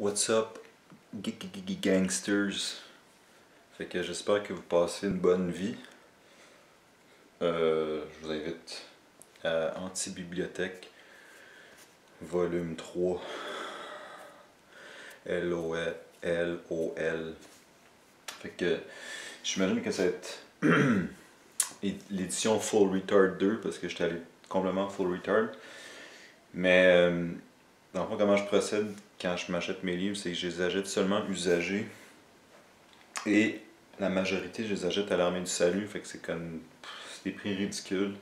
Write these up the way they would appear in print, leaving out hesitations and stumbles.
What's up, gangsters? Fait que j'espère que vous passez une bonne vie. Je vous invite à Anti-Bibliothèque, volume 3, LOL. Fait que j'imagine que ça va être l'édition Full Retard 2 parce que j'étais allé complètement Full Retard. Mais dans le fond, comment je procède quand je m'achète mes livres, c'est que je les achète seulement usagés. Et la majorité, je les achète à l'Armée du Salut, fait que c'est comme c'est des prix ridicules.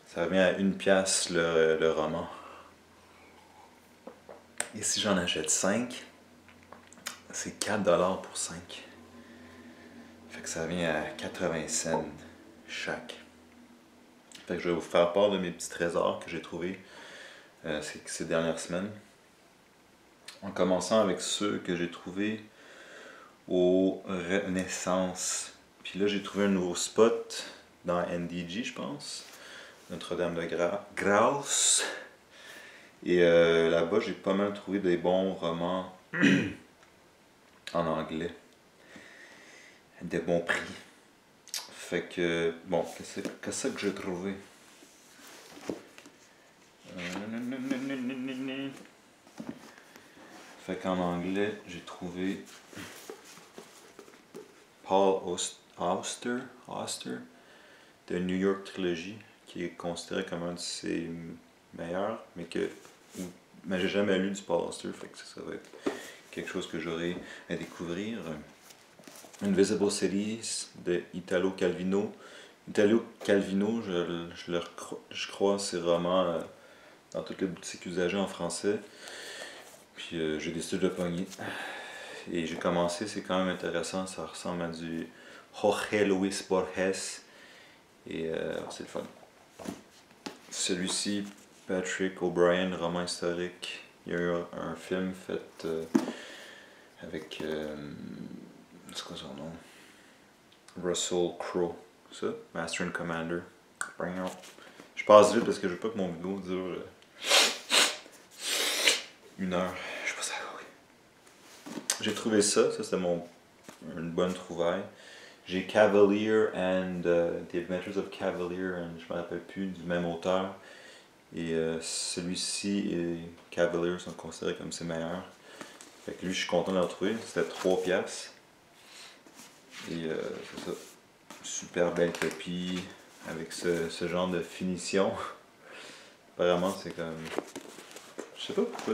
Ça revient à 1$ le roman. Et si j'en achète 5, c'est 4$ pour 5. Fait que ça revient à 80 cents chaque. Fait que je vais vous faire part de mes petits trésors que j'ai trouvés ces dernières semaines. En commençant avec ceux que j'ai trouvés au Renaissance. Puis là, j'ai trouvé un nouveau spot dans NDG, je pense. Notre-Dame de Grâce. Et là-bas, j'ai pas mal trouvé des bons romans en anglais. Des bons prix. Fait que, bon, qu'est-ce que j'ai trouvé? Fait qu'en anglais, j'ai trouvé Paul Auster de New York Trilogy, qui est considéré comme un de ses meilleurs, mais j'ai jamais lu du Paul Auster, fait que ça va être quelque chose que j'aurai à découvrir. Invisible Cities de Italo Calvino. Italo Calvino, je crois ses romans dans toutes les boutiques usagées en français. Puis j'ai décidé de le pogner. Et j'ai commencé, c'est quand même intéressant, ça ressemble à du Jorge Luis Borges. Et c'est le fun. Celui-ci, Patrick O'Brian, roman historique. Il y a eu un film fait avec. C'est quoi son nom? Russell Crowe. Ça, Master and Commander. Je passe vite parce que je veux pas que mon vidéo dure 1 heure. Je sais pas ça. J'ai trouvé ça c'était une bonne trouvaille. J'ai Cavalier and The Adventures of Cavalier, and je me rappelle plus, du même auteur. Et celui-ci et Cavalier sont considérés comme ses meilleurs. Fait que lui, je suis content de le retrouver. C'était 3$. Et c'est ça. Super belle copie avec ce genre de finition. Apparemment, c'est comme. Je sais pas pourquoi.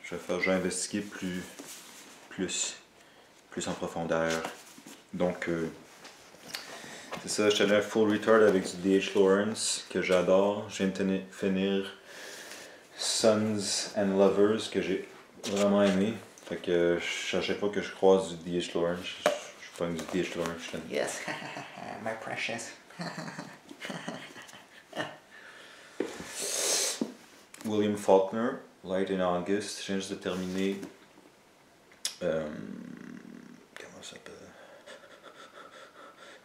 Je vais investiguer plus en profondeur. Donc, c'est ça, je suis allé un full retard avec du D.H. Lawrence que j'adore. Je viens de finir Sons and Lovers que j'ai vraiment aimé. Fait que à chaque fois que je croise du D.H. Lawrence, je pogne du D.H. Lawrence. Je suis Yes, my precious. William Faulkner, Light in August. Je viens juste de terminer. Comment ça s'appelle?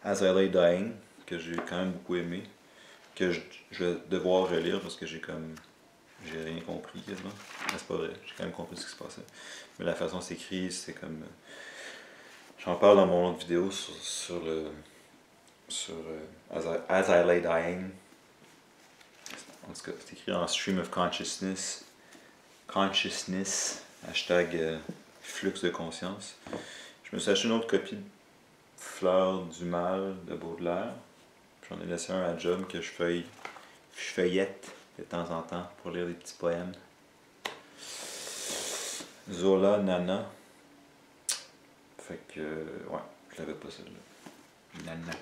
As I Lay Dying, que j'ai quand même beaucoup aimé. Que je vais devoir relire parce que j'ai rien compris quasiment. Mais c'est pas vrai, j'ai quand même compris ce qui se passait. Mais la façon c'est écrit, c'est comme. J'en parle dans mon autre vidéo sur As I Lay Dying. En tout cas, c'est écrit en Stream of Consciousness. Hashtag flux de conscience. Je me suis acheté une autre copie de Fleurs du Mal de Baudelaire. J'en ai laissé un à job que je feuillette de temps en temps pour lire des petits poèmes. Zola Nana. Fait que, ouais, je l'avais pas celle-là. Nana.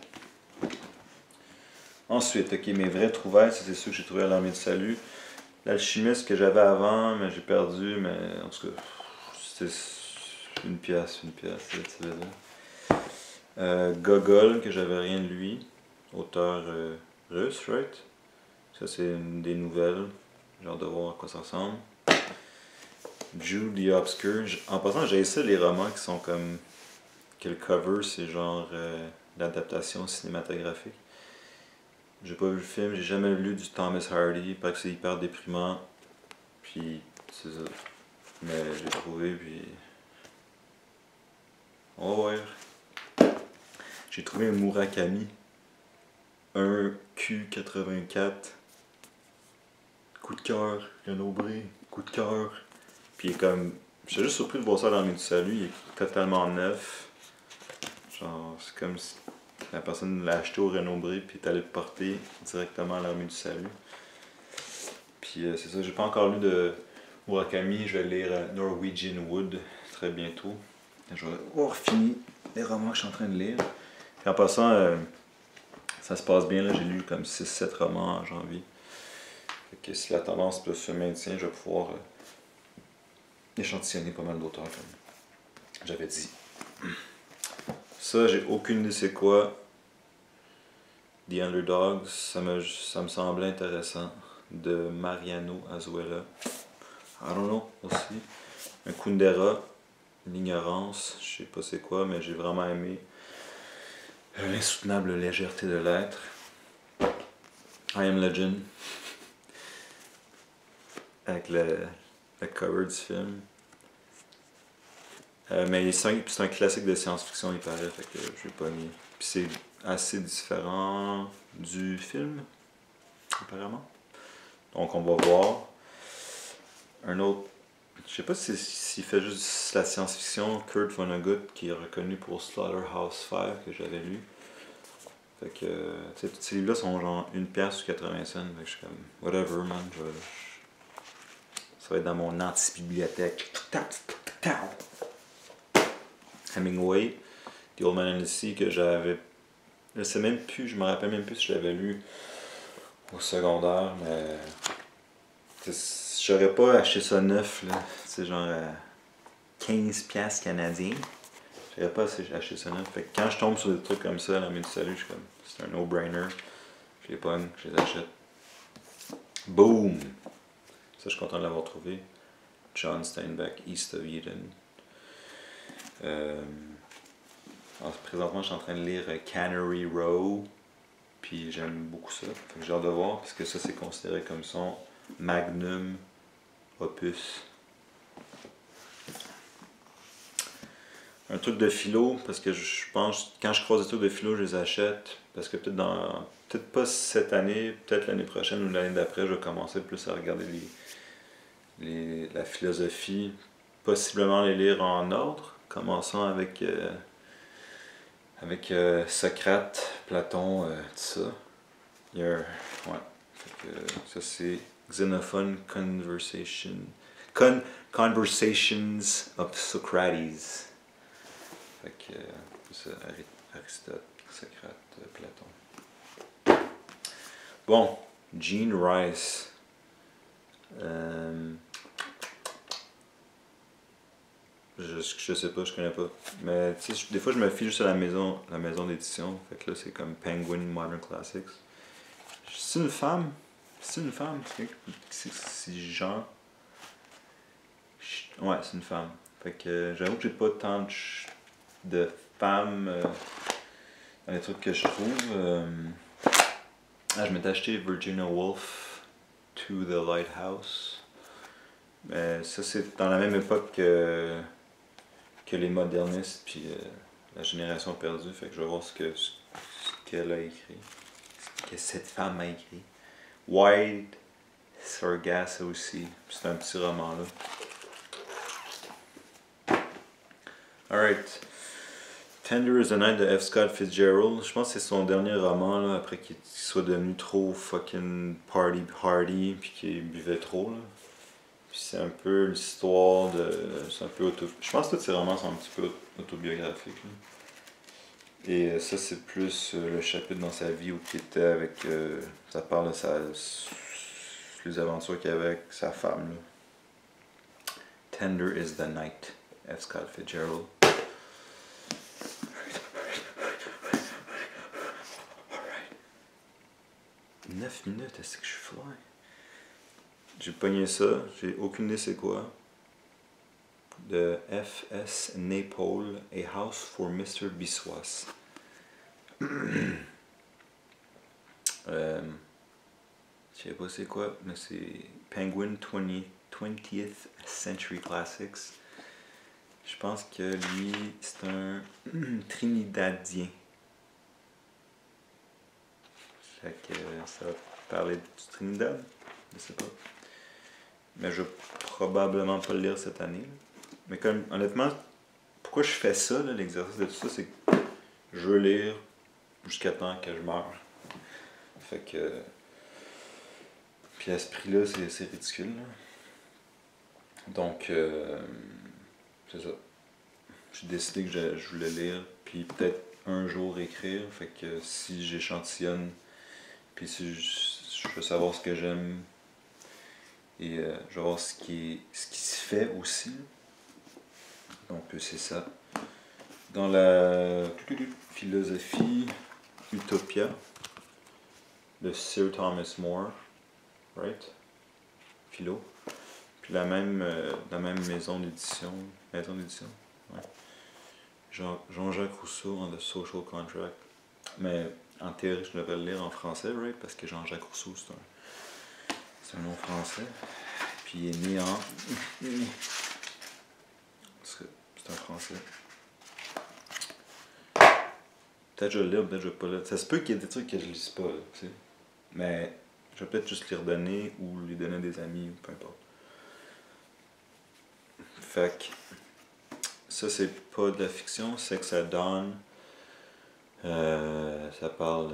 Ensuite, ok, mes vraies trouvailles, c'est ceux que j'ai trouvés à l'Armée du Salut. L'Alchimiste que j'avais avant, mais j'ai perdu, mais en tout cas, c'était 1$, tu veux dire. Gogol, que j'avais rien de lui, auteur russe, right? Ça, c'est une des nouvelles, j'ai hâte de voir à quoi ça ressemble. Jude the Obscure. En passant, j'ai ça les romans qui sont comme. Que le cover, c'est genre l'adaptation cinématographique. J'ai pas vu le film, j'ai jamais lu du Thomas Hardy, parce que c'est hyper déprimant. Puis, c'est ça. Mais j'ai trouvé, puis... On va voir. J'ai trouvé un Murakami. Un Q84. Coup de cœur. Renaud-Bré. Coup de cœur. Puis il est comme... J'étais juste surpris de voir ça dans l'armée du salut. Il est totalement neuf. Genre, c'est comme si la personne l'a acheté au Renaud-Bré puis est allé le porter directement à l'armée du salut. Puis c'est ça, j'ai pas encore lu de Murakami. Je vais lire Norwegian Wood très bientôt. Je vais avoir fini les romans que je suis en train de lire. Puis en passant, ça se passe bien. Là, j'ai lu comme 6-7 romans en janvier. Fait que si la tendance se maintient, je vais pouvoir échantillonner pas mal d'auteurs comme j'avais dit. Ça, j'ai aucune idée c'est quoi. The Underdogs, ça me semblait intéressant. De Mariano Azuela. I don't know aussi. Un Kundera, l'ignorance, je sais pas c'est quoi, mais j'ai vraiment aimé. L'insoutenable légèreté de l'être. I Am Legend. Avec le cover du film. Mais c'est un classique de science-fiction, il paraît, fait que je vais pas nier. Puis c'est assez différent du film, apparemment. Donc on va voir. Un autre, je sais pas s'il fait juste la science-fiction, Kurt Vonnegut, qui est reconnu pour Slaughterhouse-Five, que j'avais lu. Fait que, tu sais, tous ces livres-là sont genre 1$ ou 80 cents. Fait que je suis comme, whatever, man. Ça va être dans mon anti-bibliothèque. Hemingway, The Old Man and the Sea, que j'avais. Je sais même plus, je me rappelle même plus si je l'avais lu au secondaire, mais. J'aurais pas acheté ça neuf, là. C'est genre 15$ canadiens. J'aurais pas acheté ça neuf. Fait que quand je tombe sur des trucs comme ça, la du salut, je suis comme, c'est un no-brainer. Je les pogne, je les achète. Boom! Ça, je suis content de l'avoir trouvé. John Steinbeck, East of Eden. Présentement, je suis en train de lire Cannery Row. Puis j'aime beaucoup ça. Fait que j'ai hâte de voir, parce que ça, c'est considéré comme son magnum opus. Un truc de philo, parce que je pense, quand je croise des trucs de philo, je les achète. Parce que peut-être pas cette année, peut-être l'année prochaine ou l'année d'après, je vais commencer plus à regarder la philosophie. Possiblement les lire en ordre, commençant avec Socrate, Platon, tout ça. Ouais. Fait que, ça c'est Xenophon Conversations of Socrates. Fait que c'est ça, Aristote, Socrate, Platon. Bon, Gene Rice. Je sais pas, je connais pas. Mais tu sais, des fois je me fie juste à la maison d'édition. Fait que là c'est comme Penguin Modern Classics. C'est une femme. C'est une femme. C'est genre. Ouais, c'est une femme. Fait que j'avoue que j'ai pas tant de femmes dans les trucs que je trouve. Je m'étais acheté Virginia Woolf To the Lighthouse. Mais ça c'est dans la même époque que les modernistes puis la génération perdue. Fait que je vais voir ce qu'elle a écrit. Ce que cette femme a écrit. Wild Sargasso aussi. C'est un petit roman là. Alright. Tender is the Night de F. Scott Fitzgerald. Je pense que c'est son dernier roman là, après qu'il soit devenu trop fucking party hardy puis qu'il buvait trop là. Puis c'est un peu l'histoire de. C'est un peu je pense que tous ces romans sont un petit peu autobiographiques. Là. Et ça, c'est plus le chapitre dans sa vie où il était avec. Ça parle de les aventures qu'il avait avec sa femme. Là. Tender is the Night, F. Scott Fitzgerald. 9 minutes, est-ce que je suis fly? J'ai pogné ça, j'ai aucune idée c'est quoi. De F.S. Naipaul, A House for Mr. Biswas. Je sais pas c'est quoi, mais c'est Penguin 2020. 20th Century Classics. Je pense que lui, c'est un Trinidadien. Fait que ça va parler du Trinidad, je sais pas. Mais je vais probablement pas le lire cette année. Mais comme, honnêtement, pourquoi je fais ça, l'exercice de tout ça, c'est que je veux lire jusqu'à temps que je meure. Fait que... Puis à ce prix-là, c'est ridicule. Là. Donc, c'est ça. J'ai décidé que je voulais lire, puis peut-être un jour écrire. Fait que si j'échantillonne, puis si je veux savoir ce que j'aime, et je vais voir ce qui se fait aussi. Donc, c'est ça. Dans la philosophie Utopia de Sir Thomas More, right? Philo. Puis la même maison d'édition. Ouais. Jean-Jacques Rousseau en The Social Contract. Mais en théorie, je devrais le lire en français, right? Parce que Jean-Jacques Rousseau, c'est un nom français. Puis il est né en... C'est un français. Peut-être je vais le lire, peut-être je vais pas le lire. Ça se peut qu'il y ait des trucs que je lise pas, là, tu sais. Mais je vais peut-être juste les redonner ou les donner à des amis, ou peu importe. Fait que ça, c'est pas de la fiction, c'est que ça donne. Ça parle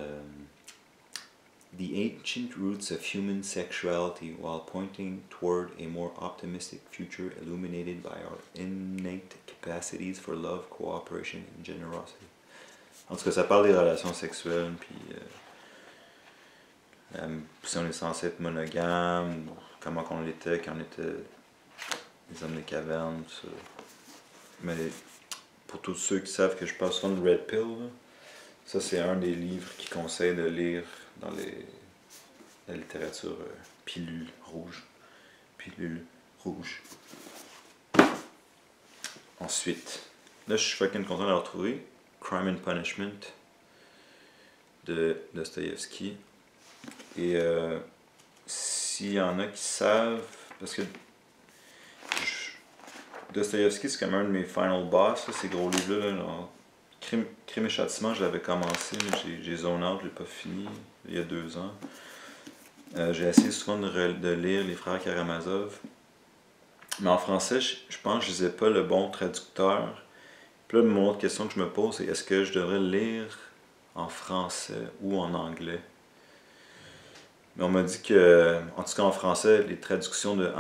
The ancient roots of human sexuality while pointing toward a more optimistic future illuminated by our innate capacities for love, cooperation and generosity. En tout cas, ça parle des relations sexuelles, puis si on est censé être monogame, comment on l'était quand on était des hommes de caverne, tout ça. Mais pour tous ceux qui savent que je parle souvent de Red Pill, là, ça c'est un des livres qu'ils conseillent de lire dans la littérature pilule rouge. Pilule rouge. Ensuite, là je suis fucking content d'avoir trouvé Crime and Punishment de Dostoïevski. Et s'il y en a qui savent, parce que Dostoïevski c'est comme un de mes final boss, là, ces gros livres-là, là, Crime et Châtiment, je l'avais commencé, mais j'ai zone out, je l'ai pas fini il y a 2 ans. J'ai essayé souvent de lire les frères Karamazov. Mais en français, je pense que je disais pas le bon traducteur. Puis là, mon autre question que je me pose, c'est est-ce que je devrais le lire en français ou en anglais? Mais on m'a dit que, en tout cas en français, les traductions de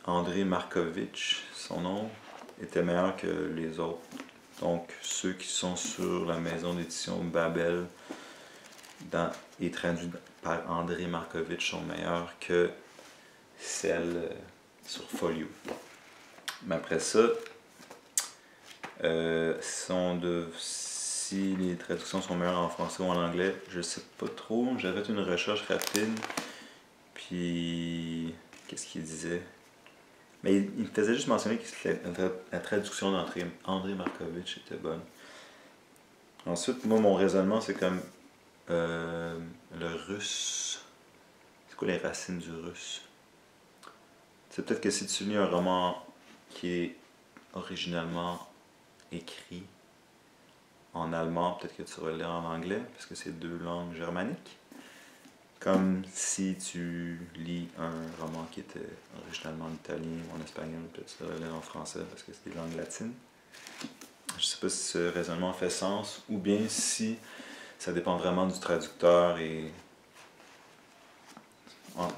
André Markovitch, son nom, étaient meilleures que les autres. Donc, ceux qui sont sur la maison d'édition Babel et traduits par André Markovitch sont meilleurs que celles sur Folio. Mais après ça, si les traductions sont meilleures en français ou en anglais, je sais pas trop. J'avais fait une recherche rapide, puis qu'est-ce qu'il disait? Mais il faisait juste mentionner que la traduction d'André Markovitch était bonne. Ensuite, moi, mon raisonnement, c'est comme le russe. C'est quoi les racines du russe? C'est peut-être que si tu lis un roman qui est originalement écrit en allemand, peut-être que tu vas le lire en anglais, parce que c'est 2 langues germaniques. Comme si tu lis un roman qui était originalement en italien ou en espagnol, peut-être tu devrais le lire en français parce que c'est des langues latines. Je sais pas si ce raisonnement fait sens, ou bien si ça dépend vraiment du traducteur et...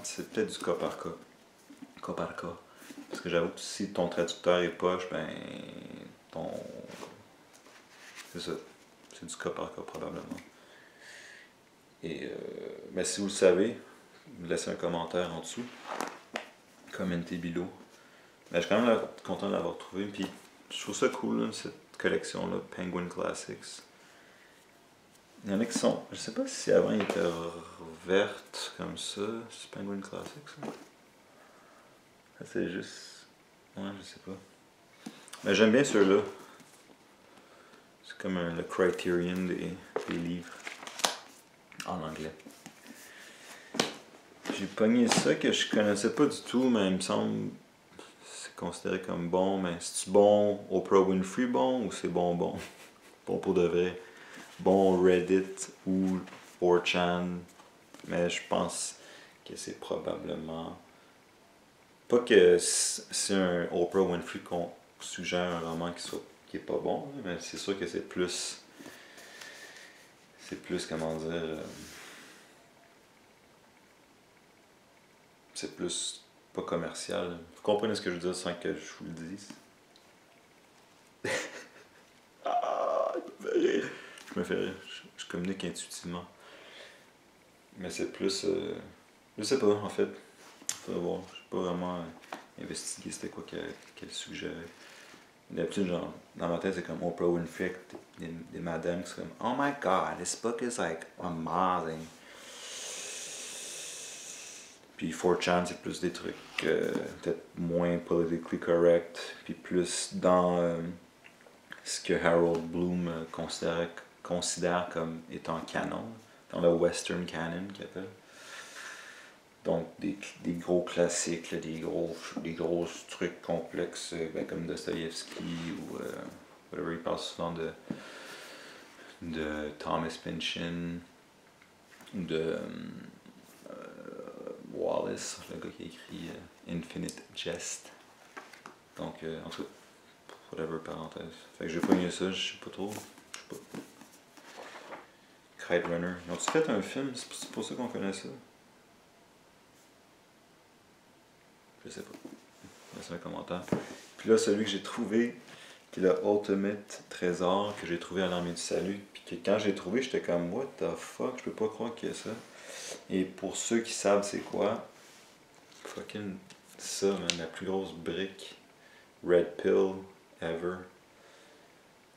c'est peut-être du cas par cas. Cas par cas. Parce que j'avoue que si ton traducteur est poche, ben... C'est ça. C'est du cas par cas probablement. Et ben, si vous le savez, laissez un commentaire en dessous. Commentez below. Ben, je suis quand même content de l'avoir trouvé. Puis je trouve ça cool, là, cette collection-là, Penguin Classics. Il y en a qui sont. Je sais pas si avant ils étaient vertes comme ça. C'est Penguin Classics. Ça, ça c'est juste. Ouais, je sais pas. Mais j'aime bien ceux-là. C'est comme le Criterion des livres. En anglais. J'ai pogné ça que je connaissais pas du tout, mais il me semble c'est considéré comme bon, mais c'est-tu bon Oprah Winfrey bon ou c'est bon bon? Bon pour de vrai. Bon Reddit ou 4chan. Mais je pense que c'est probablement... Pas que c'est un Oprah Winfrey qu'on suggère un roman qui est pas bon, mais c'est sûr que c'est plus... C'est plus, comment dire... c'est plus pas commercial. Vous comprenez ce que je veux dire sans que je vous le dise? Ah, il me fait rire. Je me fais rire. Je communique intuitivement. Mais c'est plus... je sais pas, en fait. Faudrait voir. Je sais pas vraiment investigué c'était quoi qu'elle suggérait. D'habitude, genre, dans ma tête, c'est comme Oprah Winfrey, des madames qui sont comme Oh my god, this book is like amazing. Puis 4chan, c'est plus des trucs peut-être moins politically correct, puis plus dans ce que Harold Bloom considère comme étant canon, dans le western canon qu'il appelle. Donc des gros classiques, là, des gros trucs complexes ben, comme Dostoïevski ou whatever, il parle souvent de Thomas Pynchon, de Wallace, le gars qui a écrit Infinite Jest. Donc en tout cas, whatever, parenthèse. Fait que j'ai pogné ça, je sais pas trop. Je sais pas. Kite Runner. Ils ont-tu fait un film? C'est pour ça qu'on connaît ça? Je sais pas. Laissez un commentaire. Puis là, celui que j'ai trouvé, qui est le Ultimate Trésor, que j'ai trouvé à l'Armée du Salut. Puis que quand j'ai trouvé, j'étais comme What the fuck? Je peux pas croire qu'il y a ça. Et pour ceux qui savent c'est quoi, fucking ça, man, la plus grosse brique Red Pill ever.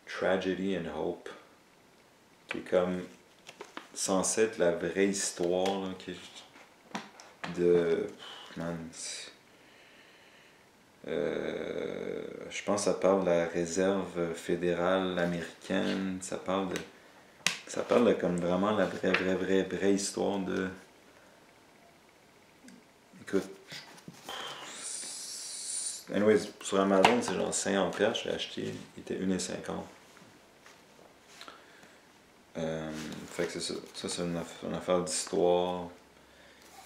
Tragedy and Hope. Qui est comme censé être la vraie histoire là, de. Man, je pense que ça parle de la réserve fédérale américaine. Ça parle de comme vraiment la vraie histoire de. Écoute. Anyways, sur Amazon, c'est genre 50$, j'ai acheté, il était 1,50$. Fait que c'est ça. Ça, c'est une affaire d'histoire.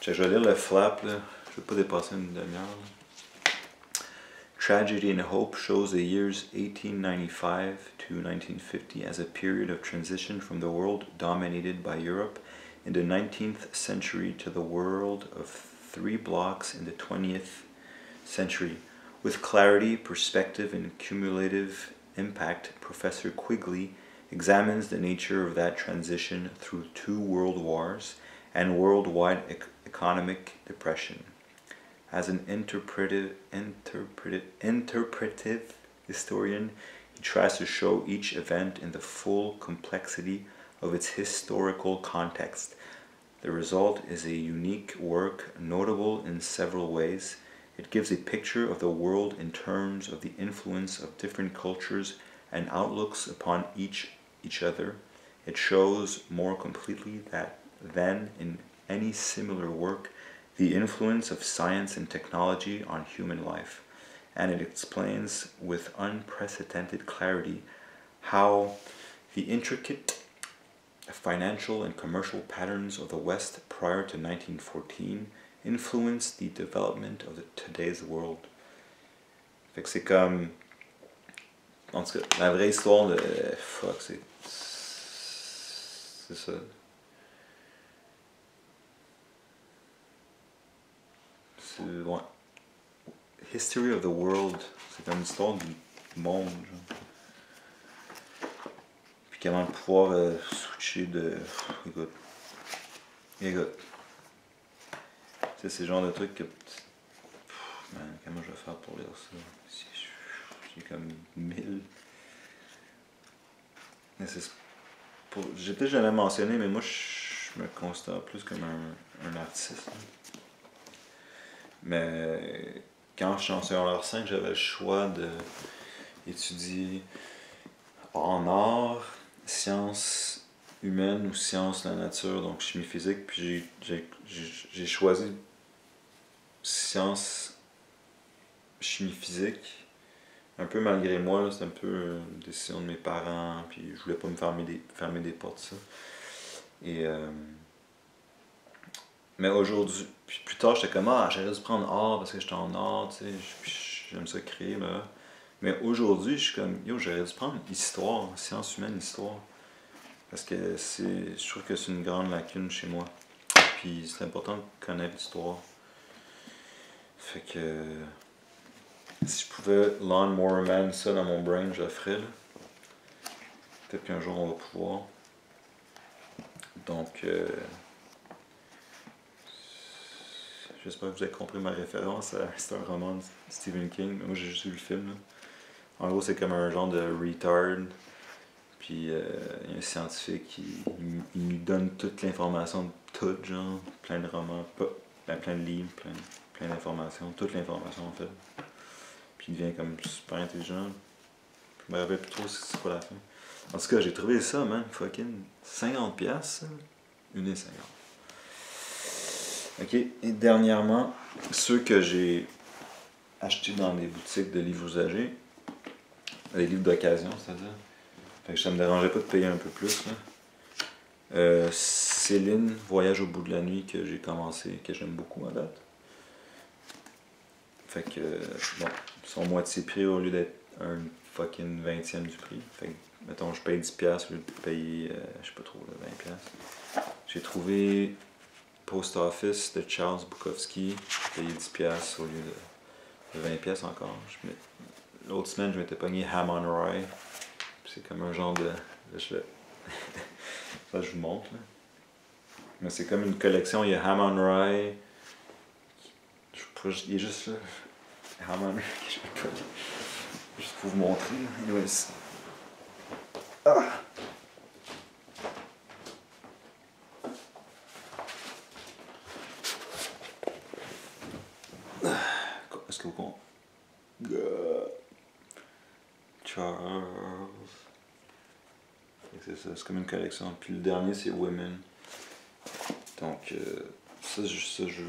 Je vais lire le flap, là. Je vais pas dépasser une demi-heure. Tragedy and Hope shows the years 1895 to 1950 as a period of transition from the world dominated by Europe in the 19th century to the world of three blocks in the 20th century. With clarity, perspective, and cumulative impact, Professor Quigley examines the nature of that transition through 2 world wars and worldwide economic depression. As an interpretive historian, he tries to show each event in the full complexity of its historical context. The result is a unique work, notable in several ways. It gives a picture of the world in terms of the influence of different cultures and outlooks upon each other. It shows more completely than in any similar work the influence of science and technology on human life, and it explains with unprecedented clarity how the intricate financial and commercial patterns of the West prior to 1914 influenced the development of today's world. Fait que c'est comme... En tout cas, la vraie histoire de... Fuck, c'est ça. C'est... Ouais. History of the World. C'est comme l'histoire du monde, genre. Puis comment pouvoir switcher de... Écoute. C'est le genre de truc que... Man, comment je vais faire pour lire ça? J'ai comme 1000. J'ai peut-être jamais mentionné, mais moi je me considère plus comme un artiste. Mais quand je suis en secondaire 5, j'avais le choix d'étudier en art, sciences humaines ou sciences de la nature, donc chimie physique, puis j'ai choisi sciences chimie physique. Un peu malgré moi, c'est un peu une décision de mes parents, puis je voulais pas me fermer des portes, ça. Et, mais aujourd'hui, puis plus tard, j'étais comme, j'aurais dû prendre art parce que j'étais en art, tu sais, puis j'aime ça créer, là. Mais aujourd'hui, je suis comme, j'aurais dû prendre histoire, sciences humaines, histoire. Parce que je trouve que c'est une grande lacune chez moi. Puis c'est important de connaître l'histoire. Fait que si je pouvais Lawnmower Man ça dans mon brain, je le ferais. Peut-être qu'un jour on va pouvoir. Donc, j'espère que vous avez compris ma référence. C'est un roman de Stephen King. Moi j'ai juste vu le film. Là. En gros, c'est comme un genre de retard. Puis il y a un scientifique qui il nous donne toute l'information de tout, genre, plein de romans, plein de livres, plein d'informations, toute l'information en fait. Puis il devient comme super intelligent. Je me rappelle plus trop c'est quoi la fin. En tout cas, j'ai trouvé ça, man, fucking 50$, 1,50$. Ok, et dernièrement, ceux que j'ai achetés dans des boutiques de livres usagés, les livres d'occasion, c'est-à-dire. Fait que ça me dérangeait pas de payer un peu plus. Là. Céline, Voyage au bout de la nuit, que j'ai commencé, que j'aime beaucoup à date. Fait que, bon, son moitié prix au lieu d'être un fucking 20e du prix. Fait que, mettons, je paye 10$ au lieu de payer, je sais pas trop, là, 20$. J'ai trouvé Post Office de Charles Bukowski, j'ai payé 10$ au lieu de 20$ encore. L'autre semaine, je m'étais pogné Ham on Rye. C'est comme un genre de. Ça, je vous montre. Là. Mais c'est comme une collection. Il y a Ham on Rye. Il est juste là. Ham on Rye. Je vais pas. Juste pour vous montrer. Anyways. Ah! Est-ce que vous comprenez? Charles. C'est ça, c'est comme une collection. Puis le dernier, c'est Women. Donc, ça, je...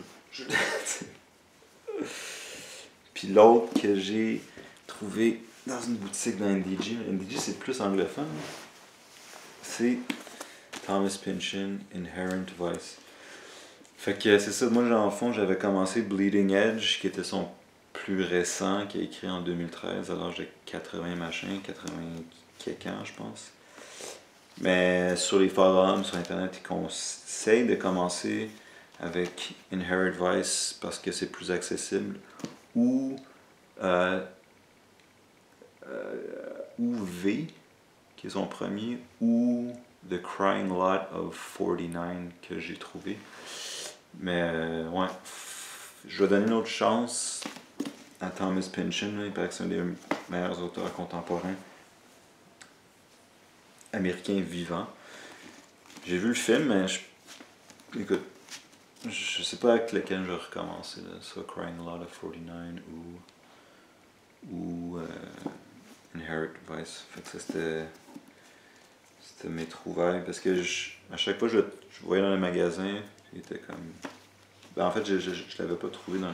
Puis l'autre que j'ai trouvé dans une boutique de NDG, NDG c'est plus anglophone, c'est Thomas Pynchon, Inherent Vice. Fait que c'est ça, moi en fond j'avais commencé Bleeding Edge, qui était son plus récent, qui a écrit en 2013, à l'âge de 80 machins, 80 quelques ans je pense. Mais sur les forums, sur internet, ils conseillent de commencer avec Inherent Vice parce que c'est plus accessible, ou V, qui est son premier, ou The Crying Lot of 49 que j'ai trouvé. Mais ouais, je vais donner une autre chance à Thomas Pynchon. Il paraît que c'est un des meilleurs auteurs contemporains américains vivants. J'ai vu le film, mais écoute, je sais pas avec lequel je vais recommencer, là. Soit Crying Lot of 49 ou Inherent Vice. Fait que ça c'était mes trouvailles. Parce que à chaque fois que je voyais dans les magasins, il était comme. Ben, en fait, je l'avais pas trouvé dans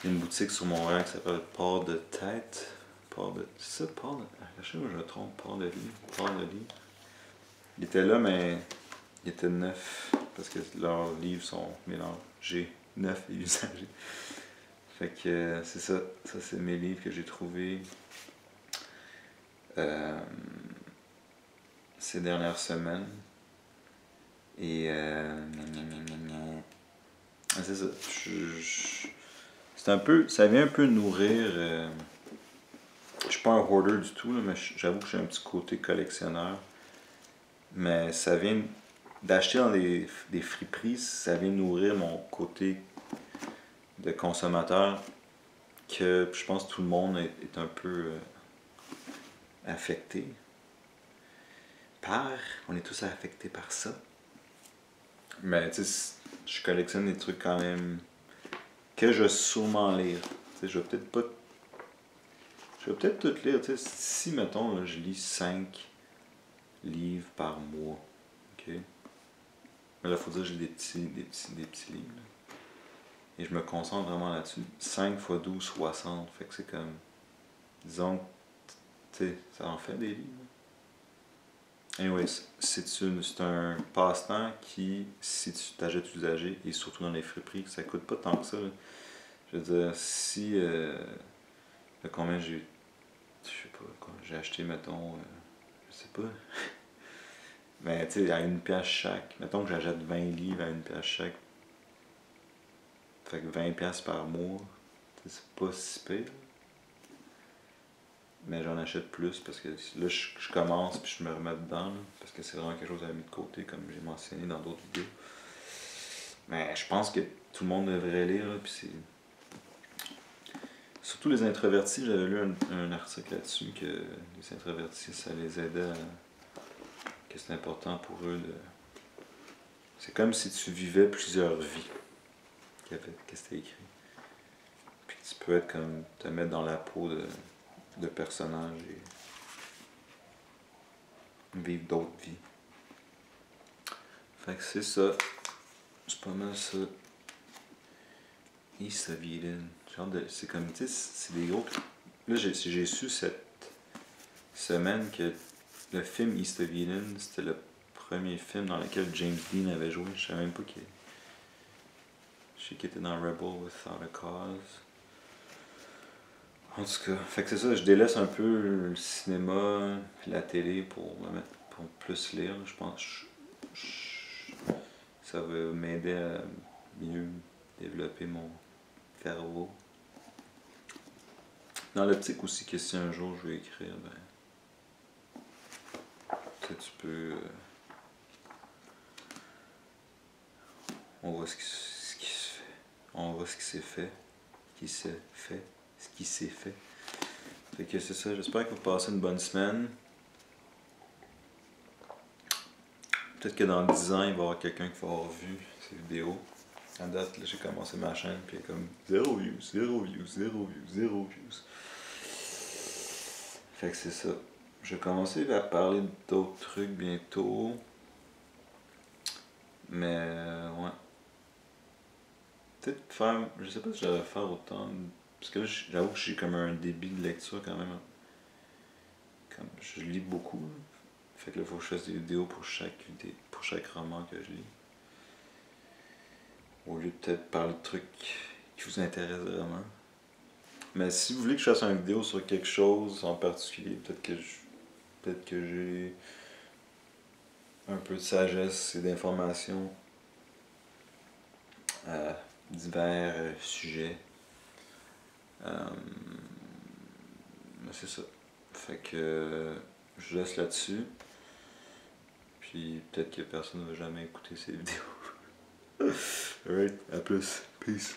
une boutique sur Montréal qui s'appelle Port de Tête. C'est ça, Port de. Je sais où je me trompe, Port de Lit. Port de Lit. Il était là, mais il était neuf. Parce que leurs livres sont mélangés, neufs et usagés. Fait que c'est ça. Ça, c'est mes livres que j'ai trouvés ces dernières semaines. Et c'est ça. C'est un peu. Ça vient un peu nourrir. Je suis pas un hoarder du tout, là, mais j'avoue que j'ai un petit côté collectionneur. Mais ça vient d'acheter dans des friperies, ça vient nourrir mon côté de consommateur que je pense que tout le monde est un peu affecté par. On est tous affectés par ça. Mais tu sais, je collectionne des trucs quand même que je vais sûrement lire. Tu sais, je vais peut-être pas. Je vais peut-être tout lire. Tu sais, si mettons, là, je lis 5 livres par mois. Ok? Mais là, il faut dire que j'ai des petits livres. Là. Et je me concentre vraiment là-dessus. 5 x 12, 60. Fait que c'est comme. Disons, tu sais, ça en fait des livres. Anyways, c'est un passe-temps qui, si tu t'achètes usagé, et surtout dans les friperies, ça coûte pas tant que ça. Là. Je veux dire, si. Combien j'ai. Je sais pas, quoi. J'ai acheté, mettons. Je sais pas. Mais tu sais, à 1$ chaque. Mettons que j'achète 20 livres à 1$ chaque. Fait que 20$ par mois. C'est pas si pire. Mais j'en achète plus parce que là, je commence puis je me remets dedans. Là, parce que c'est vraiment quelque chose à mettre de côté, comme j'ai mentionné dans d'autres vidéos. Mais je pense que tout le monde devrait lire. Là, puis c'est. Surtout les introvertis, j'avais lu un article là-dessus que les introvertis, ça les aidait à. Que c'est important pour eux de. C'est comme si tu vivais plusieurs vies. Qu'est-ce que c'était écrit. Puis tu peux être comme. Te mettre dans la peau de personnages et vivre d'autres vies. Fait que c'est ça. C'est pas mal ça. East of Eden. C'est comme, tu sais, c'est des gros. Là, j'ai su cette semaine que le film East of Eden, c'était le premier film dans lequel James Dean avait joué. Je savais même pas qu'il. Je sais qu'il était dans Rebel Without a Cause. En tout cas, fait que c'est ça, je délaisse un peu le cinéma et la télé pour me mettre pour plus lire. Je pense que ça va m'aider à mieux développer mon cerveau. Dans l'optique aussi que si un jour je veux écrire, ben peut-être tu peux. On voit ce qui se fait. On voit ce qui s'est fait. Qui s'est fait. Ce qui s'est fait. Fait que c'est ça, j'espère que vous passez une bonne semaine. Peut-être que dans 10 ans, il va y avoir quelqu'un qui va avoir vu ces vidéos. À date, là, j'ai commencé ma chaîne, puis il y a comme 0 views, 0 views, 0 views, 0 views. Fait que c'est ça. Je vais commencer à parler d'autres trucs bientôt. Mais, ouais. Peut-être faire. Je sais pas si j'allais faire autant. Parce que là, j'avoue que j'ai comme un débit de lecture quand même. Comme je lis beaucoup. Là. Fait que là, il faut que je fasse des vidéos pour chaque roman que je lis. Au lieu de peut-être parler de trucs qui vous intéressent vraiment. Mais si vous voulez que je fasse une vidéo sur quelque chose en particulier, peut-être que j'ai un peu de sagesse et d'informations à divers sujets. Mais c'est ça. Fait que je laisse là-dessus. Puis peut-être que personne ne va jamais écouter ces vidéos. Alright, à plus. Peace.